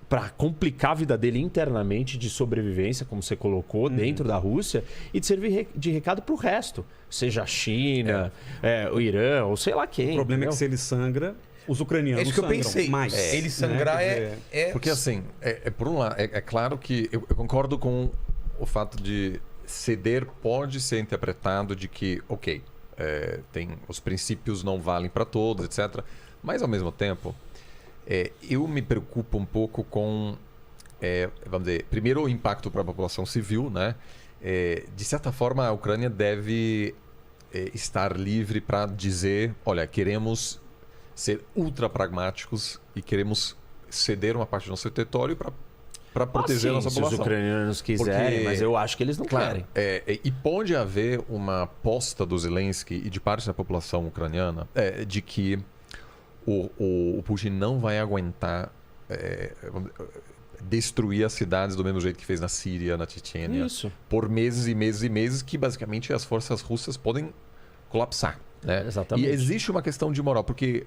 para complicar a vida dele internamente de sobrevivência, como você colocou, dentro da Rússia, e de servir de recado para o resto. Seja a China, o Irã, ou sei lá quem. O problema entendeu? é que se ele sangra, os ucranianos É isso que eu pensei. mais. Ele sangrar é... Porque assim, por um lado, é claro que eu concordo com o fato de ceder pode ser interpretado de que, ok, os princípios não valem para todos, etc. Mas ao mesmo tempo, eu me preocupo um pouco com, vamos dizer, primeiro o impacto para a população civil, né? De certa forma, a Ucrânia deve estar livre para dizer, olha, queremos ser ultra pragmáticos e queremos ceder uma parte do nosso território para proteger a nossa população. Se os ucranianos quiserem, mas eu acho que eles não querem. E pode haver uma aposta do Zelensky e de parte da população ucraniana de que o Putin não vai aguentar destruir as cidades do mesmo jeito que fez na Síria, na Chechênia, por meses e meses e meses, que basicamente as forças russas podem colapsar. Né? Exatamente. E existe uma questão de moral, porque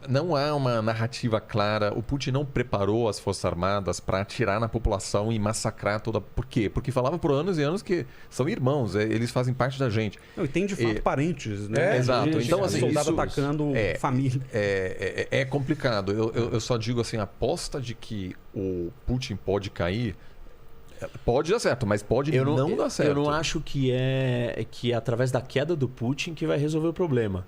não há uma narrativa clara. O Putin não preparou as Forças Armadas para atirar na população e massacrar toda... Por quê? Porque falava por anos e anos que são irmãos, eles fazem parte da gente. Não, e tem de fato parentes, né? Exato. Então, assim, soldado atacando família. É complicado. Eu só digo assim, a aposta de que o Putin pode cair... Pode dar certo, mas pode não dar certo. Eu não acho que é através da queda do Putin que vai resolver o problema.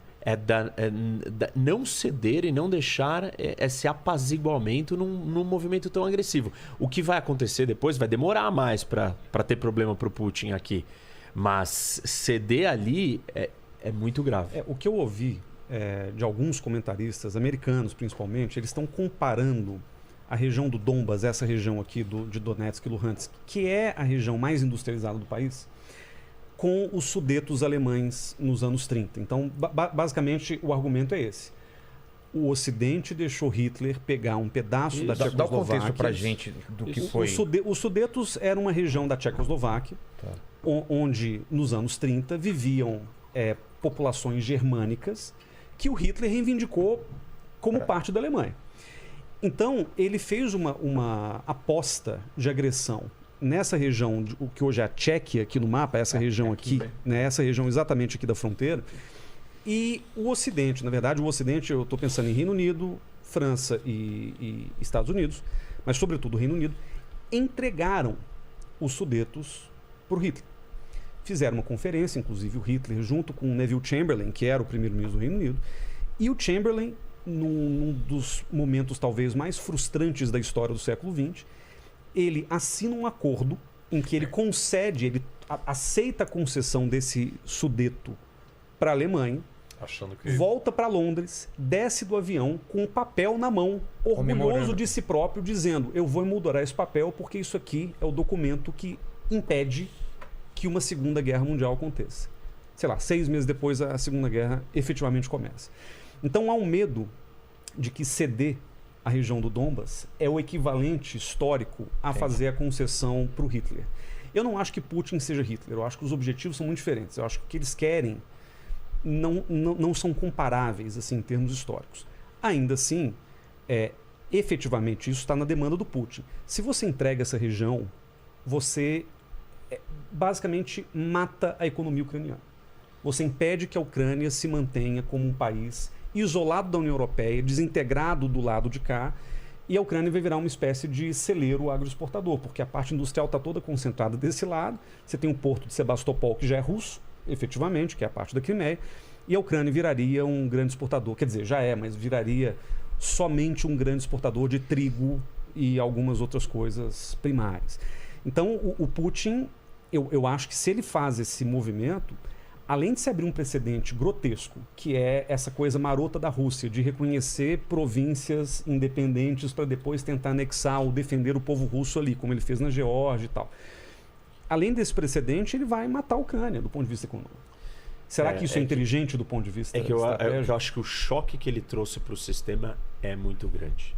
Não ceder e não deixar esse apaziguamento num movimento tão agressivo. O que vai acontecer depois vai demorar mais para ter problema para o Putin aqui. Mas ceder ali é muito grave. O que eu ouvi de alguns comentaristas, americanos principalmente, eles estão comparando a região do Donbas, essa região aqui de Donetsk e Luhansk, que é a região mais industrializada do país, com os Sudetos alemães nos anos 30. Então, basicamente, o argumento é esse. O Ocidente deixou Hitler pegar um pedaço da Tchecoslováquia. Dá o contexto pra gente do que foi. Os Sudetos eram uma região da Tchecoslováquia, onde, nos anos 30, viviam populações germânicas que o Hitler reivindicou como parte da Alemanha. Então, ele fez uma aposta de agressão nessa região, o que hoje é a Tchequia, aqui no mapa, essa região aqui, né, essa região exatamente aqui da fronteira. E o Ocidente, na verdade, eu estou pensando em Reino Unido, França e Estados Unidos, mas sobretudo o Reino Unido, entregaram os Sudetos para o Hitler. Fizeram uma conferência, inclusive o Hitler, junto com o Neville Chamberlain, que era o primeiro-ministro do Reino Unido, e o Chamberlain, num dos momentos talvez mais frustrantes da história do século XX, ele assina um acordo em que ele aceita a concessão desse Sudeto para a Alemanha, volta para Londres, desce do avião com o papel na mão, orgulhoso de si próprio, dizendo: eu vou emoldurar esse papel porque isso aqui é o documento que impede que uma Segunda Guerra Mundial aconteça. Sei lá, 6 meses depois a Segunda Guerra efetivamente começa. Então há um medo de que ceder a região do Donbas é o equivalente histórico a fazer a concessão para o Hitler. Eu não acho que Putin seja Hitler, eu acho que os objetivos são muito diferentes. Eu acho que o que eles querem não são comparáveis assim, em termos históricos. Ainda assim, efetivamente isso está na demanda do Putin. Se você entrega essa região, você basicamente mata a economia ucraniana. Você impede que a Ucrânia se mantenha como um país isolado da União Europeia, desintegrado do lado de cá, e a Ucrânia vai virar uma espécie de celeiro agroexportador, porque a parte industrial está toda concentrada desse lado. Você tem o porto de Sebastopol, que já é russo, efetivamente, que é a parte da Crimeia, e a Ucrânia viraria um grande exportador, quer dizer, já é, mas viraria somente um grande exportador de trigo e algumas outras coisas primárias. Então, o Putin, eu acho que se ele faz esse movimento, além de se abrir um precedente grotesco, que é essa coisa marota da Rússia, de reconhecer províncias independentes para depois tentar anexar ou defender o povo russo ali, como ele fez na Geórgia e tal. Além desse precedente, ele vai matar a Ucrânia do ponto de vista econômico. Será que isso é inteligente do ponto de vista eu acho que o choque que ele trouxe para o sistema é muito grande.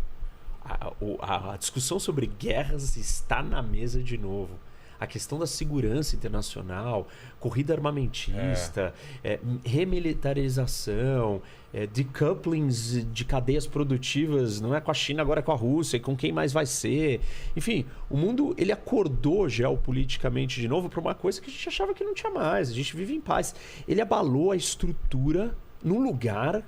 A discussão sobre guerras está na mesa de novo. a questão da segurança internacional, corrida armamentista, remilitarização, decouplings de cadeias produtivas, não é com a China, agora é com a Rússia, e com quem mais vai ser. Enfim, o mundo ele acordou geopoliticamente de novo para uma coisa que a gente achava que não tinha mais. A gente vive em paz. Ele abalou a estrutura num lugar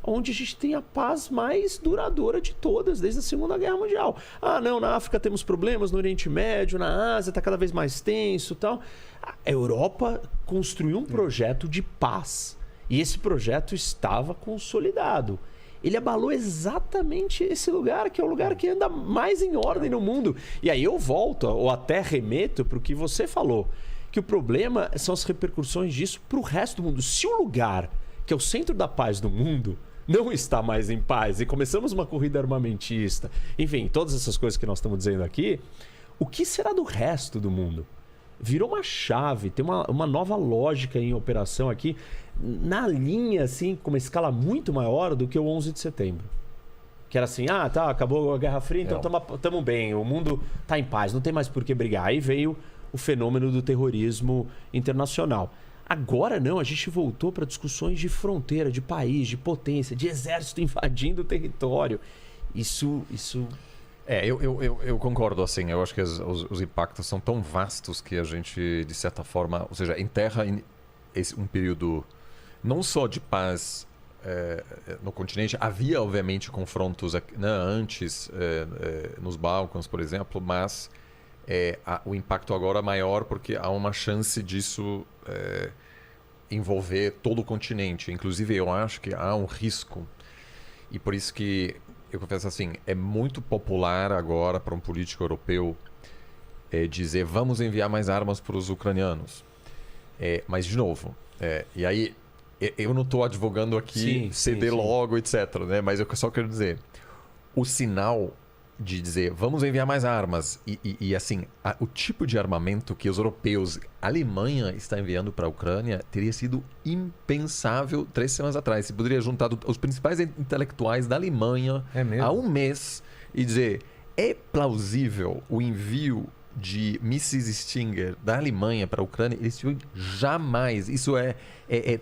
onde a gente tem a paz mais duradoura de todas, desde a Segunda Guerra Mundial. Ah, não, na África temos problemas, no Oriente Médio, na Ásia está cada vez mais tenso e tal. A Europa construiu um projeto de paz. E esse projeto estava consolidado. Ele abalou exatamente esse lugar, que é o lugar que anda mais em ordem no mundo. E aí eu volto, ou até remeto para o que você falou, que o problema são as repercussões disso para o resto do mundo. Se o lugar, que é o centro da paz do mundo, não está mais em paz e começamos uma corrida armamentista, enfim, todas essas coisas que nós estamos dizendo aqui, o que será do resto do mundo? Virou uma chave, tem uma nova lógica em operação aqui, na linha, assim, com uma escala muito maior do que o 11 de setembro. Que era assim, tá, acabou a Guerra Fria, então estamos bem, o mundo está em paz, não tem mais por que brigar. Aí veio o fenômeno do terrorismo internacional. Agora não, a gente voltou para discussões de fronteira, de país, de potência, de exército invadindo o território. Isso... Eu concordo, assim. Eu acho que os impactos são tão vastos que a gente, de certa forma, ou seja, enterra um período não só de paz no continente. Havia, obviamente, confrontos antes, nos Balcãs, por exemplo, mas o impacto agora é maior porque há uma chance disso envolver todo o continente. Inclusive, eu acho que há um risco, e por isso que eu confesso assim, é muito popular agora para um político europeu dizer vamos enviar mais armas para os ucranianos. Mas, de novo, e aí eu não estou advogando aqui ceder logo, etc. Né? Mas eu só quero dizer, o sinal de dizer vamos enviar mais armas e assim, o tipo de armamento que os europeus, a Alemanha está enviando para a Ucrânia teria sido impensável 3 semanas atrás. Se poderia juntar os principais intelectuais da Alemanha há um mês e dizer é plausível o envio de mísseis Stinger da Alemanha para a Ucrânia? Eles tinham jamais. Isso é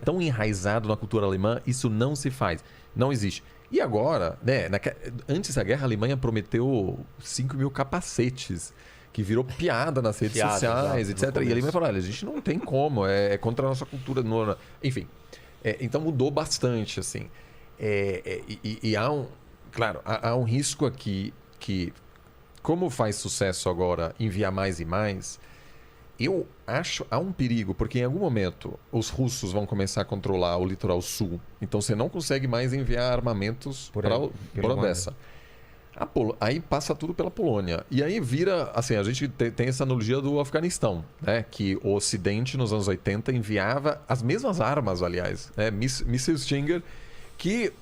tão enraizado na cultura alemã, isso não se faz, não existe. E agora, né, antes da guerra, a Alemanha prometeu 5 mil capacetes, que virou piada nas redes sociais, etc. E a Alemanha falou, olha, a gente não tem como, é contra a nossa cultura. Enfim, então mudou bastante, assim. E há um risco aqui que, como faz sucesso agora enviar mais e mais, eu acho há um perigo, porque em algum momento os russos vão começar a controlar o litoral sul. Então você não consegue mais enviar armamentos para Odessa. Aí passa tudo pela Polônia. E aí vira, assim, a gente tem essa analogia do Afeganistão, né? Que o Ocidente nos anos 80 enviava as mesmas armas, aliás, né? Mísseis Stinger, que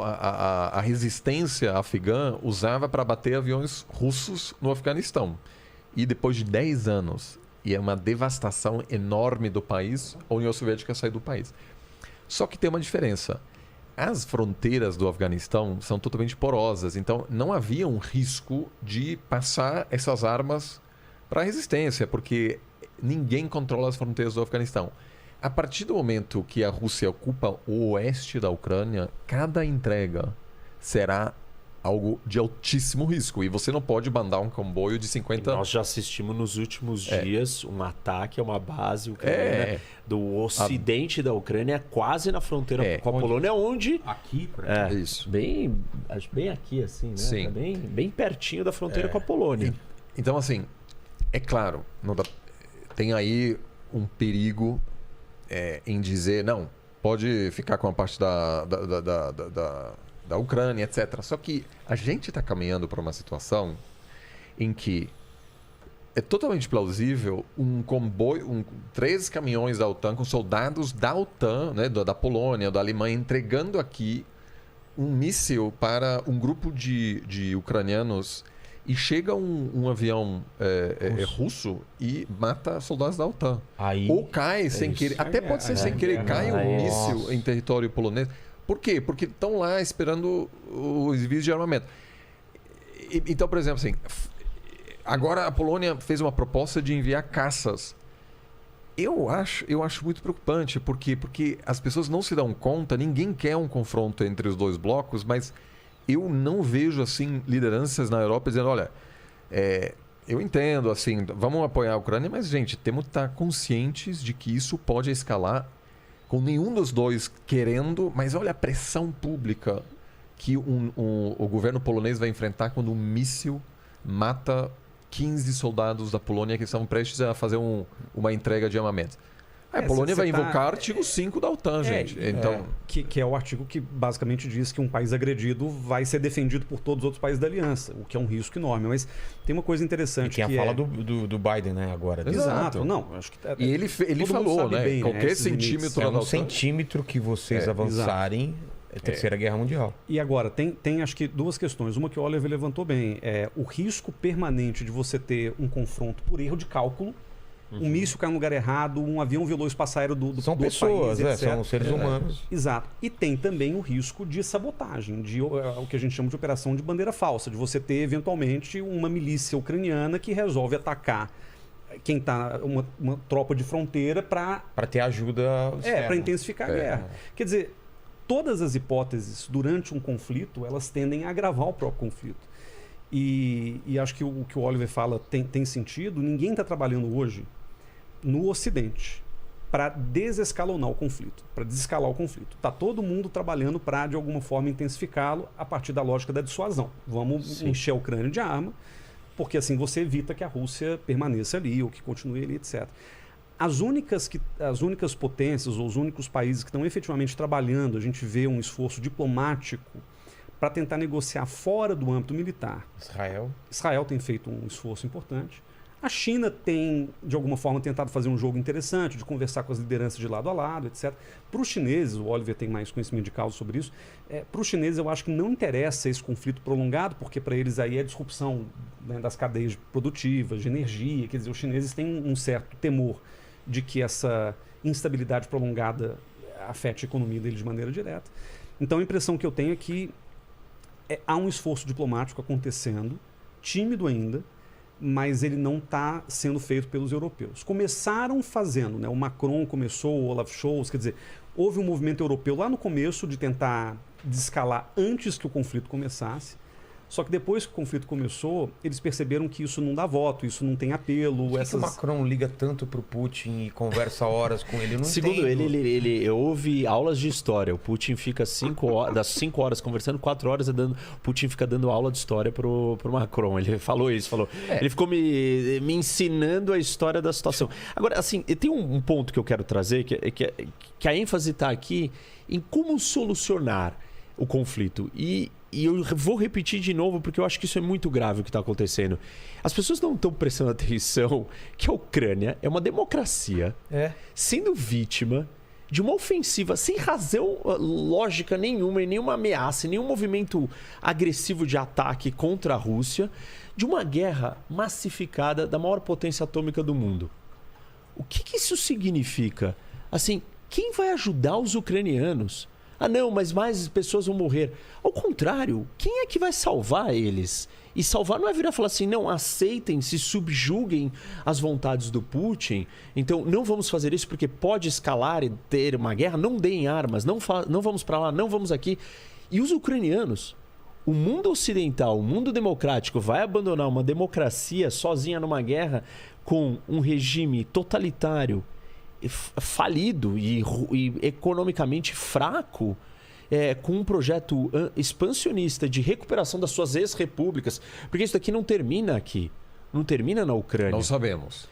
a resistência afegã usava para bater aviões russos no Afeganistão. E depois de 10 anos, e é uma devastação enorme do país, a União Soviética saiu do país. Só que tem uma diferença. As fronteiras do Afeganistão são totalmente porosas, então não havia um risco de passar essas armas para a resistência, porque ninguém controla as fronteiras do Afeganistão. A partir do momento que a Rússia ocupa o oeste da Ucrânia, cada entrega será algo de altíssimo risco. E você não pode mandar um comboio de 50... Nós já assistimos nos últimos dias um ataque a uma base ucraniana do ocidente da Ucrânia, quase na fronteira com a Polônia, onde... Aqui, por isso. Acho bem aqui, assim, né? Sim. Tá bem pertinho da fronteira com a Polônia. Então, assim, é claro, tem aí um perigo em dizer, não, pode ficar com a parte da Ucrânia, etc. Só que a gente está caminhando para uma situação em que é totalmente plausível um comboio, 3 caminhões da OTAN com soldados da OTAN, né, da Polônia, da Alemanha, entregando aqui um míssil para um grupo de ucranianos e chega um avião russo e mata soldados da OTAN. Ou cai sem querer, até pode ser sem querer, cai um míssil em território polonês. Por quê? Porque estão lá esperando os envios de armamento. Então, por exemplo, assim, agora a Polônia fez uma proposta de enviar caças. Eu acho muito preocupante, porque as pessoas não se dão conta, ninguém quer um confronto entre os dois blocos, mas eu não vejo assim lideranças na Europa dizendo, olha, eu entendo, assim, vamos apoiar a Ucrânia, mas, gente, temos que estar conscientes de que isso pode escalar com nenhum dos dois querendo, mas olha a pressão pública que o governo polonês vai enfrentar quando um míssil mata 15 soldados da Polônia que estavam prestes a fazer uma entrega de armamentos. A Polônia vai invocar o artigo 5 da OTAN, gente. Então... Que é o artigo que basicamente diz que um país agredido vai ser defendido por todos os outros países da aliança, o que é um risco enorme. Mas tem uma coisa interessante. E tem a fala do Biden, né, agora. Exato. Não, acho que e ele falou, né? Bem, qualquer centímetro da OTAN. Centímetro que vocês avançarem é a Terceira Guerra Mundial. E agora, tem acho que duas questões. Uma que o Oliver levantou bem. O risco permanente de você ter um confronto por erro de cálculo. Um míssil cai no lugar errado, um avião violou o espaço aéreo do São pessoas, país, etc. São seres humanos. Exato. E tem também o risco de sabotagem, de o que a gente chama de operação de bandeira falsa, de você ter, eventualmente, uma milícia ucraniana que resolve atacar quem está uma tropa de fronteira para ter ajuda para intensificar a guerra. Quer dizer, todas as hipóteses durante um conflito, elas tendem a agravar o próprio conflito. E acho que o que o Oliver fala tem sentido. Ninguém está trabalhando hoje no Ocidente para desescalonar o conflito, para desescalar o conflito. Está todo mundo trabalhando para, de alguma forma, intensificá-lo a partir da lógica da dissuasão. Vamos encher a Ucrânia de arma, porque assim você evita que a Rússia permaneça ali ou que continue ali, etc. As únicas potências ou os únicos países que estão efetivamente trabalhando, a gente vê um esforço diplomático para tentar negociar fora do âmbito militar. Israel tem feito um esforço importante. A China tem, de alguma forma, tentado fazer um jogo interessante, de conversar com as lideranças de lado a lado, etc. Para os chineses, o Oliver tem mais conhecimento de causa sobre isso, para os chineses eu acho que não interessa esse conflito prolongado, porque para eles aí é disrupção, né, das cadeias produtivas, de energia. Quer dizer, os chineses têm um certo temor de que essa instabilidade prolongada afete a economia deles de maneira direta. Então a impressão que eu tenho é que há um esforço diplomático acontecendo, tímido ainda, mas ele não está sendo feito pelos europeus. Começaram fazendo, né? O Macron começou, o Olaf Scholz, quer dizer, houve um movimento europeu lá no começo de tentar desescalar antes que o conflito começasse. Só que depois que o conflito começou, eles perceberam que isso não dá voto, isso não tem apelo. Por que o Macron liga tanto pro Putin e conversa horas com ele? Eu não Segundo ele ouve aulas de história. O Putin fica 5 horas, das 5 horas conversando, 4 horas o Putin fica dando aula de história pro Macron. Ele falou isso, ele ficou me ensinando a história da situação. Agora, assim, tem um ponto que eu quero trazer, que a ênfase está aqui em como solucionar o conflito. E eu vou repetir de novo, porque eu acho que isso é muito grave o que está acontecendo. As pessoas não estão prestando atenção que a Ucrânia é uma democracia sendo vítima de uma ofensiva sem razão lógica nenhuma, e nenhuma ameaça, nenhum movimento agressivo de ataque contra a Rússia, de uma guerra massificada da maior potência atômica do mundo. O que isso significa? Assim, quem vai ajudar os ucranianos? Ah, não, mas mais pessoas vão morrer. Ao contrário, quem é que vai salvar eles? E salvar não é virar e falar assim, não, aceitem, se subjuguem às vontades do Putin. Então, não vamos fazer isso porque pode escalar e ter uma guerra. Não deem armas, não vamos para lá, não vamos aqui. E os ucranianos, o mundo ocidental, o mundo democrático, vai abandonar uma democracia sozinha numa guerra com um regime totalitário, falido e economicamente fraco, com um projeto expansionista de recuperação das suas ex-repúblicas, porque isso daqui não termina aqui, não termina na Ucrânia. Não sabemos.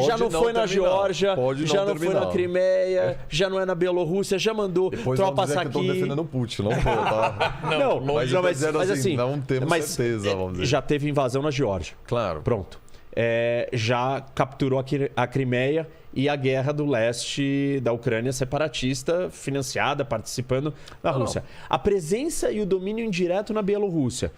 Já não foi na Geórgia, já não foi na Crimeia, já não é na Bielorrússia, já mandou tropas aqui. Estão defendendo o Putin, não foi, tá? mas assim, não temos certeza, vamos dizer. Já teve invasão na Geórgia. Claro. Pronto. Já capturou a Crimeia e a guerra do leste da Ucrânia separatista, financiada, participando da Rússia. A presença e o domínio indireto na Bielorrússia.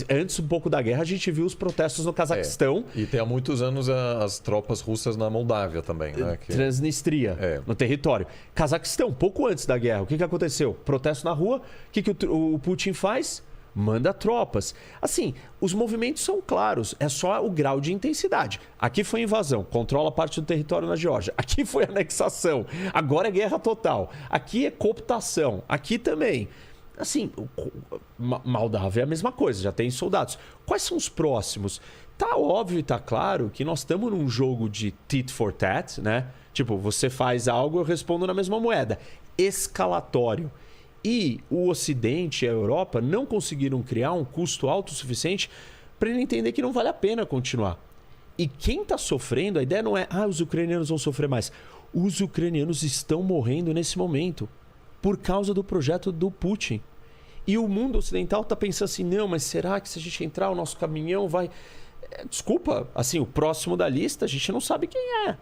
Antes um pouco da guerra, a gente viu os protestos no Cazaquistão. E tem há muitos anos as tropas russas na Moldávia também, né? Transnistria, no território. Cazaquistão, pouco antes da guerra, o que aconteceu? Protesto na rua, o que o Putin faz? manda tropas. Assim, os movimentos são claros, é só o grau de intensidade. Aqui foi invasão, controla parte do território na Geórgia. Aqui foi anexação, agora é guerra total. Aqui é cooptação, aqui também. Assim, Moldávia é a mesma coisa, já tem soldados. Quais são os próximos? Tá óbvio e tá claro que nós estamos num jogo de tit for tat, né? Tipo, você faz algo, eu respondo na mesma moeda. Escalatório. E o Ocidente e a Europa não conseguiram criar um custo alto o suficiente para ele entender que não vale a pena continuar. E quem está sofrendo, a ideia não é, os ucranianos vão sofrer mais. Os ucranianos estão morrendo nesse momento por causa do projeto do Putin. E o mundo ocidental está pensando assim, não, mas será que se a gente entrar, o nosso caminhão vai... Desculpa, assim, o próximo da lista a gente não sabe quem é.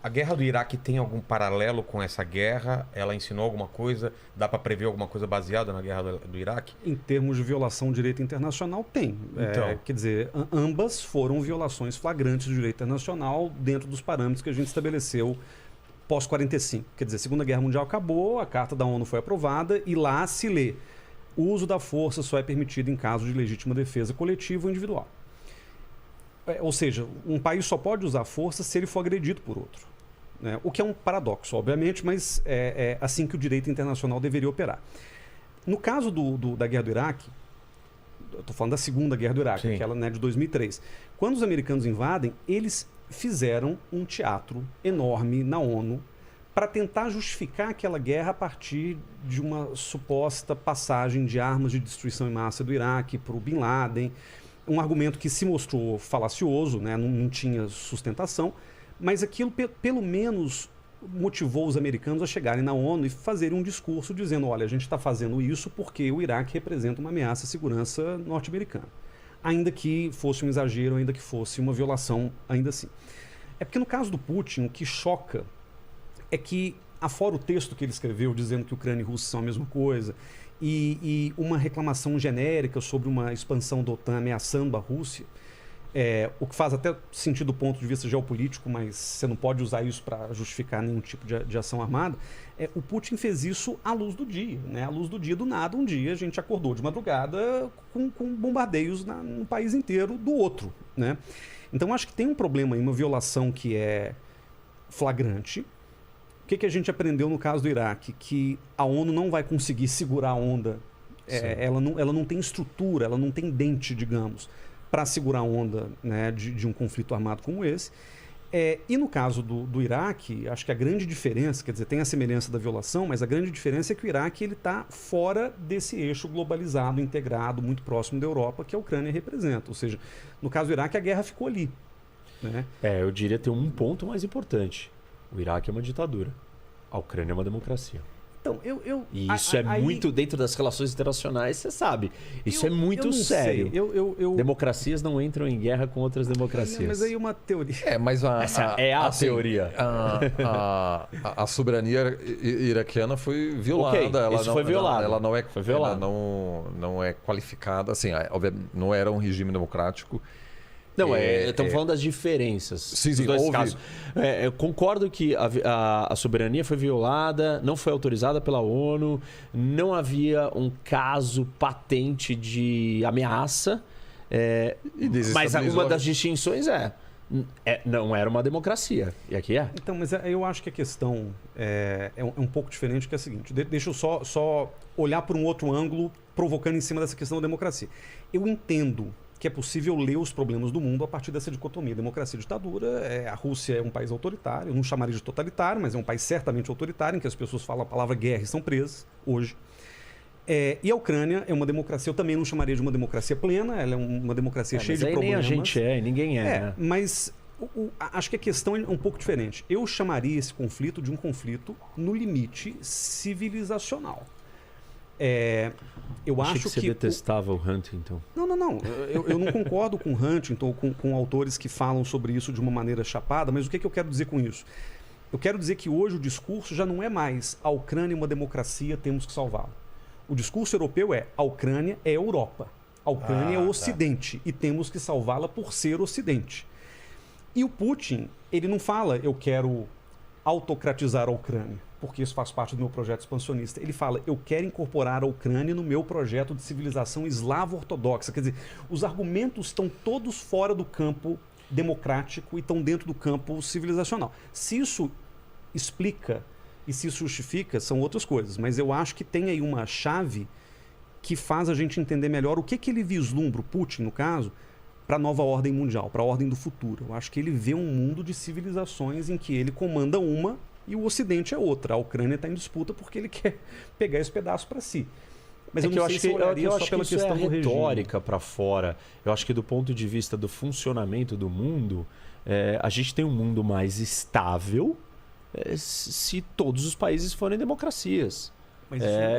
A guerra do Iraque tem algum paralelo com essa guerra? Ela ensinou alguma coisa? Dá para prever alguma coisa baseada na guerra do Iraque? Em termos de violação do direito internacional, tem. Então. Quer dizer, ambas foram violações flagrantes do direito internacional dentro dos parâmetros que a gente estabeleceu pós-45. Quer dizer, a Segunda Guerra Mundial acabou, a Carta da ONU foi aprovada e lá se lê: o uso da força só é permitido em caso de legítima defesa coletiva ou individual. Ou seja, um país só pode usar força se ele for agredido por outro. Né? O que é um paradoxo, obviamente, mas é assim que o direito internacional deveria operar. No caso da Guerra do Iraque, eu estou falando da Segunda Guerra do Iraque, aquela, né, de 2003. Quando os americanos invadem, eles fizeram um teatro enorme na ONU para tentar justificar aquela guerra a partir de uma suposta passagem de armas de destruição em massa do Iraque para o Bin Laden. Um argumento que se mostrou falacioso, né? Não tinha sustentação, mas aquilo pelo menos motivou os americanos a chegarem na ONU e fazerem um discurso dizendo: olha, a gente está fazendo isso porque o Iraque representa uma ameaça à segurança norte-americana. Ainda que fosse um exagero, ainda que fosse uma violação, ainda assim. É porque no caso do Putin, o que choca é que, afora o texto que ele escreveu dizendo que Ucrânia e Rússia são a mesma coisa, e uma reclamação genérica sobre uma expansão da OTAN ameaçando a Rússia, o que faz até sentido do ponto de vista geopolítico, mas você não pode usar isso para justificar nenhum tipo de ação armada. O Putin fez isso à luz do dia, né? À luz do dia, do nada, um dia a gente acordou de madrugada com bombardeios no país inteiro do outro, né? Então acho que tem um problema aí, uma violação que é flagrante. O que a gente aprendeu no caso do Iraque? Que a ONU não vai conseguir segurar a onda. Ela não tem estrutura, ela não tem dente, digamos, para segurar a onda, né, de um conflito armado como esse. E no caso do Iraque, acho que a grande diferença, quer dizer, tem a semelhança da violação, mas a grande diferença é que o Iraque está fora desse eixo globalizado, integrado, muito próximo da Europa, que a Ucrânia representa. Ou seja, no caso do Iraque, a guerra ficou ali. Né? Eu diria ter um ponto mais importante. O Iraque é uma ditadura. A Ucrânia é uma democracia. Então, E isso muito dentro das relações internacionais, você sabe. Isso é muito sério. Democracias não entram em guerra com outras democracias. Mas aí uma teoria. Mas essa é a teoria. A soberania iraquiana foi violada. Isso foi violado. Ela não é, foi violado. Ela não é qualificada. Assim, não era um regime democrático. Não, estamos falando das diferenças dos dois casos. Eu concordo que a soberania foi violada, não foi autorizada pela ONU, não havia um caso patente de ameaça, mas uma das distinções não era uma democracia. E aqui é. Então, mas eu acho que a questão é um pouco diferente, que é a seguinte. Deixa eu só olhar por um outro ângulo, provocando em cima dessa questão da democracia. Eu entendo que é possível ler os problemas do mundo a partir dessa dicotomia. Democracia e ditadura, a Rússia é um país autoritário, eu não chamaria de totalitário, mas é um país certamente autoritário, em que as pessoas falam a palavra guerra e são presas hoje. E a Ucrânia é uma democracia, eu também não chamaria de uma democracia plena, ela é uma democracia cheia de problemas. Nem a gente ninguém né? Mas acho que a questão é um pouco diferente. Eu chamaria esse conflito de um conflito no limite civilizacional. Eu acho que você detestava o Huntington. Não. Eu não concordo com o Huntington, com autores que falam sobre isso de uma maneira chapada, mas o que eu quero dizer com isso? Eu quero dizer que hoje o discurso já não é mais a Ucrânia é uma democracia, temos que salvá-la. O discurso europeu a Ucrânia é a Europa. A Ucrânia é o Ocidente e temos que salvá-la por ser Ocidente. E o Putin, ele não fala eu quero autocratizar a Ucrânia. porque isso faz parte do meu projeto expansionista. Ele fala, eu quero incorporar a Ucrânia no meu projeto de civilização eslavo-ortodoxa. Quer dizer, os argumentos estão todos fora do campo democrático e estão dentro do campo civilizacional. Se isso explica e se isso justifica, são outras coisas. Mas eu acho que tem aí uma chave que faz a gente entender melhor o que ele vislumbra, o Putin, no caso, para a nova ordem mundial, para a ordem do futuro. Eu acho que ele vê um mundo de civilizações em que ele comanda uma e o Ocidente é outra. A Ucrânia está em disputa porque ele quer pegar esse pedaço para si. Mas eu acho que isso é retórica para fora. Eu acho que do ponto de vista do funcionamento do mundo, a gente tem um mundo mais estável se todos os países forem democracias.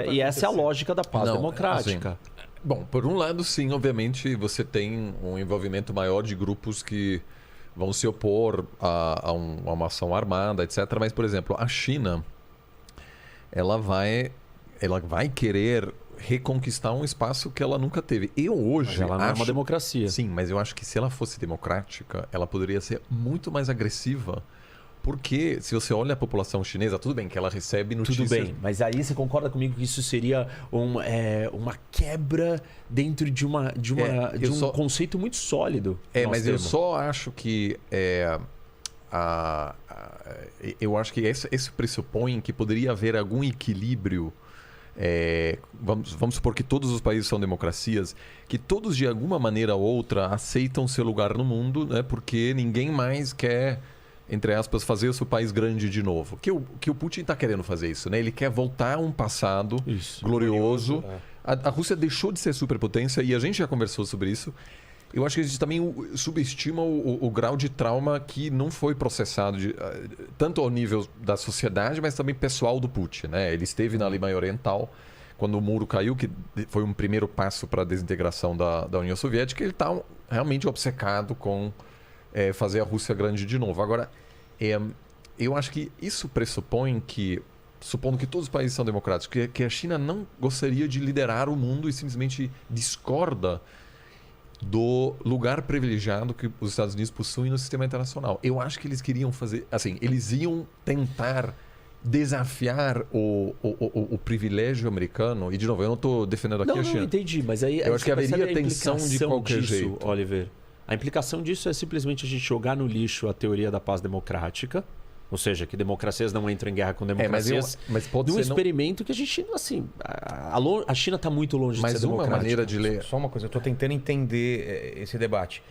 E essa é a lógica da paz democrática. Assim, bom, por um lado, sim, obviamente, você tem um envolvimento maior de grupos que vão se opor a uma ação armada, etc. Mas, por exemplo, a China, ela vai querer reconquistar um espaço que ela nunca teve. Mas ela não é uma democracia. Sim, mas eu acho que se ela fosse democrática, ela poderia ser muito mais agressiva. Porque se você olha a população chinesa, tudo bem que ela recebe notícias... Tudo bem, mas aí você concorda comigo que isso seria uma quebra dentro de um conceito muito sólido? Mas eu só acho que... eu acho que esse pressupõe que poderia haver algum equilíbrio. Vamos supor que todos os países são democracias, que todos de alguma maneira ou outra aceitam seu lugar no mundo, né, porque ninguém mais quer, entre aspas, fazer o seu país grande de novo. Que o Putin está querendo fazer isso, né? Ele quer voltar a um passado glorioso. A Rússia deixou de ser superpotência e a gente já conversou sobre isso. Eu acho que a gente também subestima o grau de trauma que não foi processado tanto ao nível da sociedade, mas também pessoal do Putin, né? Ele esteve na Alemanha Oriental quando o muro caiu, que foi um primeiro passo para a desintegração da União Soviética. Ele está realmente obcecado com fazer a Rússia grande de novo. Agora, eu acho que isso pressupõe que, supondo que todos os países são democráticos, que a China não gostaria de liderar o mundo e simplesmente discorda do lugar privilegiado que os Estados Unidos possuem no sistema internacional. Eu acho que eles queriam fazer... Assim, eles iam tentar desafiar o privilégio americano. E, de novo, eu não estou defendendo aqui a China. Não, entendi. Mas aí eu acho que haveria tensão de qualquer jeito. Oliver, a implicação disso é simplesmente a gente jogar no lixo a teoria da paz democrática. Ou seja, que democracias não entram em guerra com democracias. Mas pode ser experimento que a gente, assim... A China está muito longe de ser democrática. Mas uma maneira de ler... Só uma coisa, eu estou tentando entender esse debate.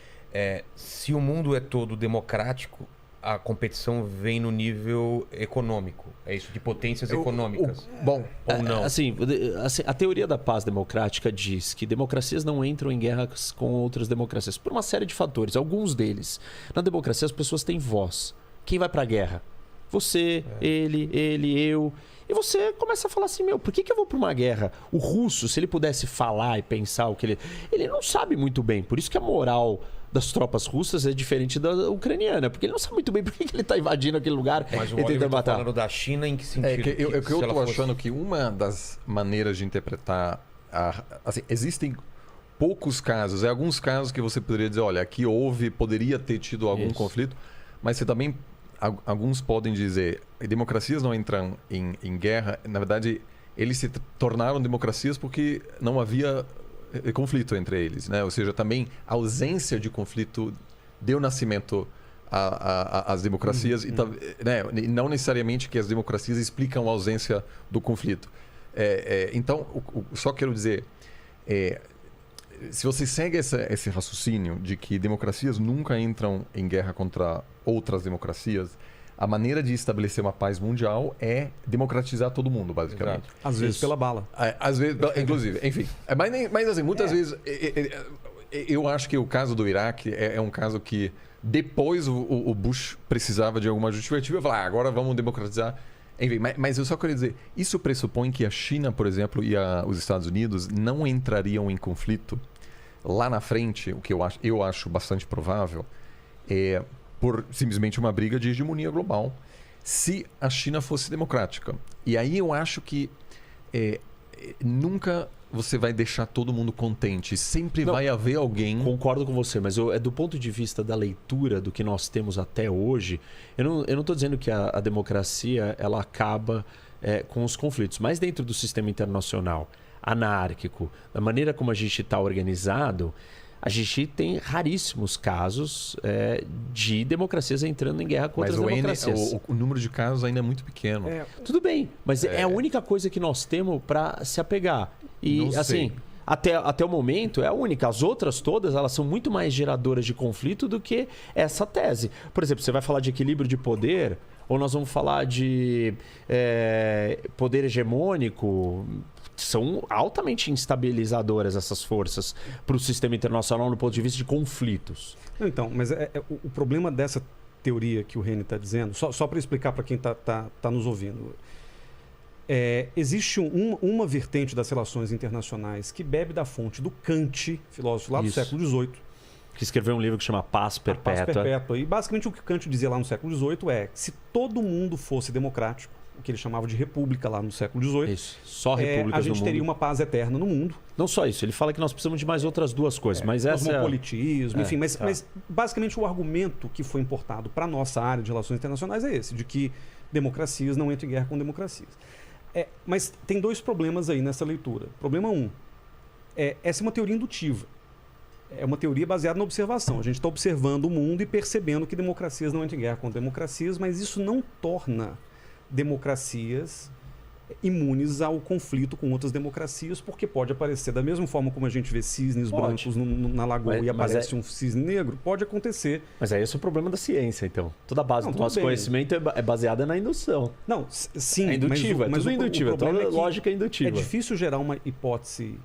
Se o mundo é todo democrático, a competição vem no nível econômico. É isso, de potências econômicas. Bom, ou não? Assim, a teoria da paz democrática diz que democracias não entram em guerras com outras democracias. Por uma série de fatores. Alguns deles. Na democracia, as pessoas têm voz. Quem vai pra guerra? Você, ele, eu. E você começa a falar assim, por que eu vou pra uma guerra? O russo, se ele pudesse falar e pensar o que ele não sabe muito bem. Por isso que a moral das tropas russas é diferente da ucraniana. Porque ele não sabe muito bem por que ele tá invadindo aquele lugar e tentando matar. Falando da China, em que sentido? Eu tô achando que uma das maneiras de interpretar... assim, existem poucos casos. Alguns casos que você poderia dizer, olha, aqui poderia ter tido algum conflito. Mas você também... Alguns podem dizer democracias não entram em guerra. Na verdade, eles se tornaram democracias porque não havia conflito entre eles, né? Ou seja, também a ausência de conflito deu nascimento às democracias e né? Não necessariamente que as democracias explicam a ausência do conflito. Então, só quero dizer, se você segue esse raciocínio de que democracias nunca entram em guerra contra outras democracias, a maneira de estabelecer uma paz mundial é democratizar todo mundo, basicamente. Exato. Às vezes pela bala. Às vezes, inclusive. Enfim. Mas assim, muitas vezes... Eu acho que o caso do Iraque é um caso que depois o Bush precisava de alguma justificativa e falar, agora vamos democratizar. Enfim, mas eu só queria dizer, isso pressupõe que a China, por exemplo, e os Estados Unidos não entrariam em conflito lá na frente, o que eu acho bastante provável, por simplesmente uma briga de hegemonia global, se a China fosse democrática. E aí eu acho que nunca você vai deixar todo mundo contente. Sempre vai haver alguém... Concordo com você, mas do ponto de vista da leitura do que nós temos até hoje, eu não estou dizendo que a democracia ela acaba com os conflitos, mas dentro do sistema internacional anárquico, da maneira como a gente está organizado, a gente tem raríssimos casos de democracias entrando em guerra com outras democracias. O número de casos ainda é muito pequeno. Tudo bem, mas é a única coisa que nós temos para se apegar. E Não assim, sei. até o momento é a única. As outras todas, elas são muito mais geradoras de conflito do que essa tese. Por exemplo, você vai falar de equilíbrio de poder, ou nós vamos falar de poder hegemônico. São altamente instabilizadoras essas forças para o sistema internacional no ponto de vista de conflitos. Então, mas o problema dessa teoria que o Reni está dizendo, só para explicar para quem está nos ouvindo, existe uma vertente das relações internacionais que bebe da fonte do Kant, filósofo lá do século XVIII. Que escreveu um livro que chama Paz Perpétua. Paz Perpétua. E basicamente o que Kant dizia lá no século XVIII é que se todo mundo fosse democrático, o que ele chamava de república lá no século XVIII. Isso. Só repúblicas a gente teria uma paz eterna no mundo. Não só isso. Ele fala que nós precisamos de mais outras duas coisas. Mas cosmopolitismo, enfim. Mas basicamente o argumento que foi importado para a nossa área de relações internacionais é esse, de que democracias não entram em guerra com democracias. Mas tem dois problemas aí nessa leitura. Problema 1. Essa é uma teoria indutiva. É uma teoria baseada na observação. A gente está observando o mundo e percebendo que democracias não entram em guerra com democracias, mas isso não torna democracias imunes ao conflito com outras democracias, porque pode aparecer da mesma forma como a gente vê cisnes brancos na lagoa e aparece um cisne negro, pode acontecer. Mas esse é o problema da ciência, então. Toda a base do nosso conhecimento é baseada na indução. Não, sim. É indutiva, mas tudo indutiva, toda lógica é indutiva. É difícil gerar uma hipótese,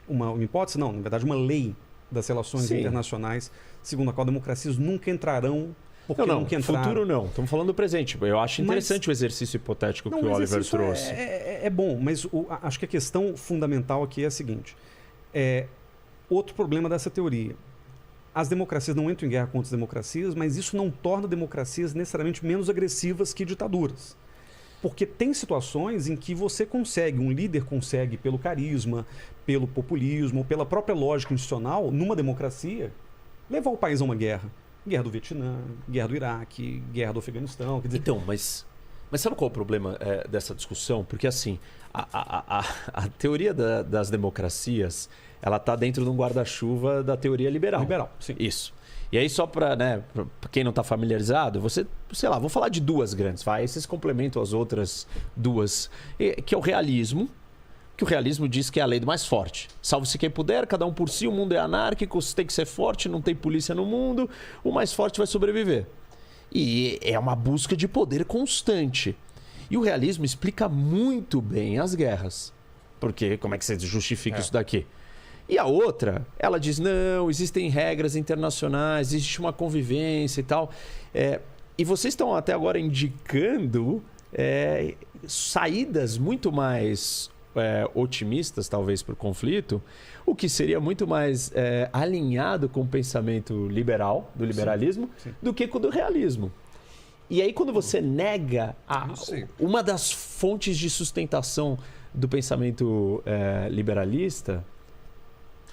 não, na verdade uma lei das relações internacionais, segundo a qual democracias nunca entrarão. Não, futuro não. Estamos falando do presente. Eu acho interessante o exercício hipotético que o Oliver trouxe. É bom, mas acho que a questão fundamental aqui é a seguinte. Outro problema dessa teoria. As democracias não entram em guerra contra as democracias, mas isso não torna democracias necessariamente menos agressivas que ditaduras. Porque tem situações em que um líder consegue, pelo carisma, pelo populismo, pela própria lógica institucional, numa democracia, levar o país a uma guerra. Guerra do Vietnã, guerra do Iraque, guerra do Afeganistão. Quer dizer... Então, mas sabe qual é o problema dessa discussão? Porque assim, a teoria das democracias, ela está dentro de um guarda-chuva da teoria liberal. Liberal, sim. Isso. E aí, só para quem não está familiarizado, vou falar de duas grandes, esses complementam as outras duas, que é o realismo, que o realismo diz que é a lei do mais forte. Salve-se quem puder, cada um por si, o mundo é anárquico, você tem que ser forte, não tem polícia no mundo, o mais forte vai sobreviver. E é uma busca de poder constante. E o realismo explica muito bem as guerras. Porque como é que você justifica isso daqui? E a outra, ela diz, não, existem regras internacionais, existe uma convivência e tal. E vocês estão até agora indicando saídas muito mais otimistas, talvez, para o conflito, o que seria muito mais alinhado com o pensamento liberal, do liberalismo, sim. do que com o do realismo. E aí, quando você nega uma das fontes de sustentação do pensamento liberalista,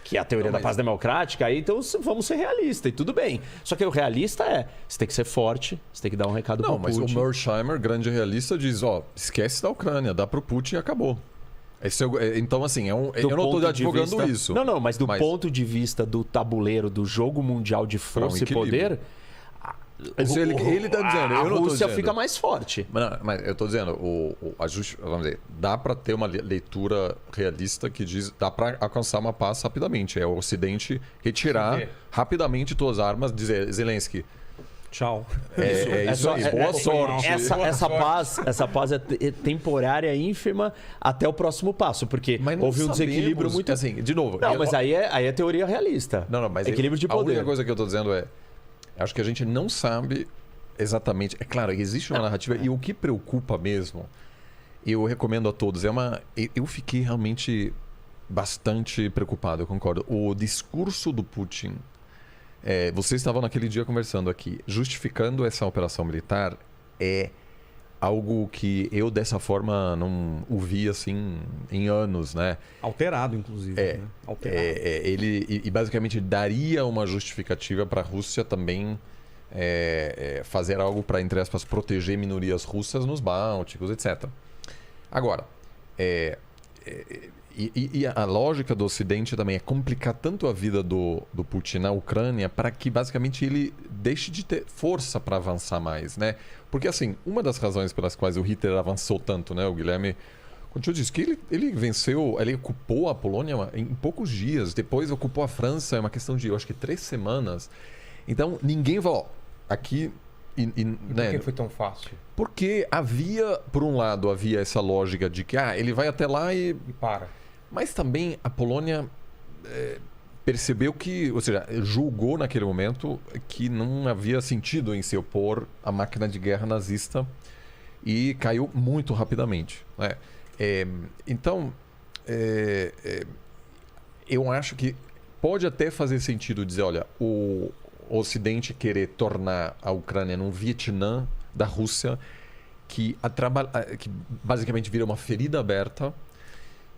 que é a teoria da paz democrática, aí então vamos ser realistas, e tudo bem. Só que o realista você tem que ser forte, você tem que dar um recado para o Putin. Não, mas o Mearsheimer, grande realista, diz, esquece da Ucrânia, dá para o Putin e acabou. Então, assim, eu não estou advogando isso. Não, mas do ponto de vista do tabuleiro, do jogo mundial de força e poder... Ele está dizendo, a Rússia fica mais forte. Mas eu estou dizendo, vamos dizer, dá para ter uma leitura realista que diz, dá para alcançar uma paz rapidamente. É o Ocidente retirar rapidamente todas as armas, dizer, Zelensky, tchau. Isso aí, boa sorte. Essa paz é temporária, ínfima, até o próximo passo, porque houve um desequilíbrio muito... Assim, de novo... Não, mas aí é teoria realista. Não, mas equilíbrio de poder. A única coisa que eu estou dizendo acho que a gente não sabe exatamente... É claro, existe uma narrativa, e o que preocupa mesmo, eu recomendo a todos, eu fiquei realmente bastante preocupado, eu concordo. O discurso do Putin... vocês estavam naquele dia conversando aqui, justificando essa operação militar, algo que eu dessa forma não o vi assim em anos, né? Alterado, inclusive. Né? Alterado. Ele basicamente daria uma justificativa para a Rússia também fazer algo para, entre aspas, proteger minorias russas nos Bálticos, etc. Agora, e a lógica do Ocidente também é complicar tanto a vida do Putin na Ucrânia para que basicamente ele deixe de ter força para avançar mais, né? Porque assim, uma das razões pelas quais o Hitler avançou tanto, né? O Guilherme continua disse que ele venceu, ele ocupou a Polônia em poucos dias, depois ocupou a França, é uma questão de, eu acho que 3 semanas. Então ninguém falou, aqui... E por né? que foi tão fácil? Porque por um lado, havia essa lógica de que ele vai até lá e para. Mas também a Polônia percebeu que, ou seja, julgou naquele momento que não havia sentido em se opor à máquina de guerra nazista e caiu muito rapidamente, né? Então, eu acho que pode até fazer sentido dizer, olha, o Ocidente querer tornar a Ucrânia num Vietnã da Rússia que basicamente vira uma ferida aberta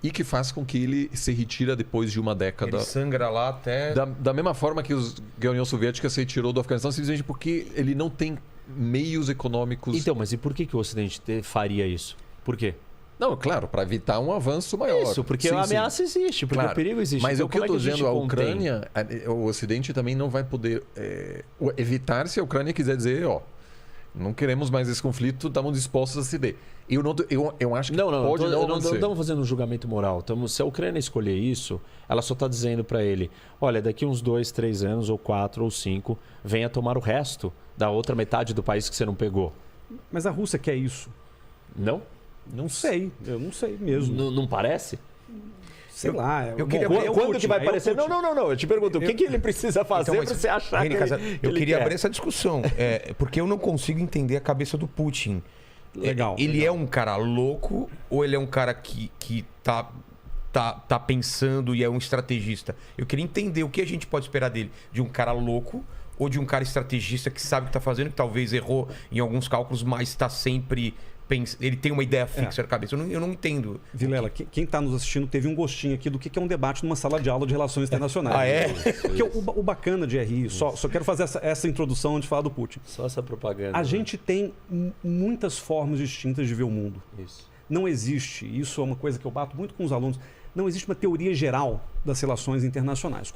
e que faz com que ele se retira depois de uma década. Ele sangra lá até... Da mesma forma que a União Soviética se retirou do Afeganistão, simplesmente porque ele não tem meios econômicos... Então, mas e por que o Ocidente faria isso? Por quê? Não, claro, para evitar um avanço maior. Isso, porque a ameaça existe, porque o perigo existe. Mas então, o que eu estou dizendo, a a Ucrânia, o Ocidente também não vai poder evitar se a Ucrânia quiser dizer, não queremos mais esse conflito, estamos dispostos a ceder. Eu acho que pode não acontecer. Não estamos fazendo um julgamento moral. Se a Ucrânia escolher isso, ela só está dizendo para ele, olha, daqui uns 2, 3 anos, ou 4, ou 5, venha tomar o resto da outra metade do país que você não pegou. Mas a Rússia quer isso? Não? Não sei, eu não sei mesmo. Não parece? Sei lá. Quando que vai aparecer? Não. Eu te pergunto, o que ele precisa fazer para você achar Reni, que eu queria quer? abrir essa discussão, porque eu não consigo entender a cabeça do Putin. Legal. Ele é um cara louco ou ele é um cara que tá pensando e é um estrategista? Eu queria entender o que a gente pode esperar dele. De um cara louco ou de um cara estrategista que sabe o que tá fazendo, que talvez errou em alguns cálculos, mas está sempre... Ele tem uma ideia fixa na cabeça. Eu não entendo. Vilela, quem está nos assistindo teve um gostinho aqui do que é um debate numa sala de aula de relações internacionais. Porque o bacana de RI, só quero fazer essa introdução antes de falar do Putin. Só essa propaganda. A gente tem muitas formas distintas de ver o mundo. Isso. Não existe, isso é uma coisa que eu bato muito com os alunos, não existe uma teoria geral das relações internacionais.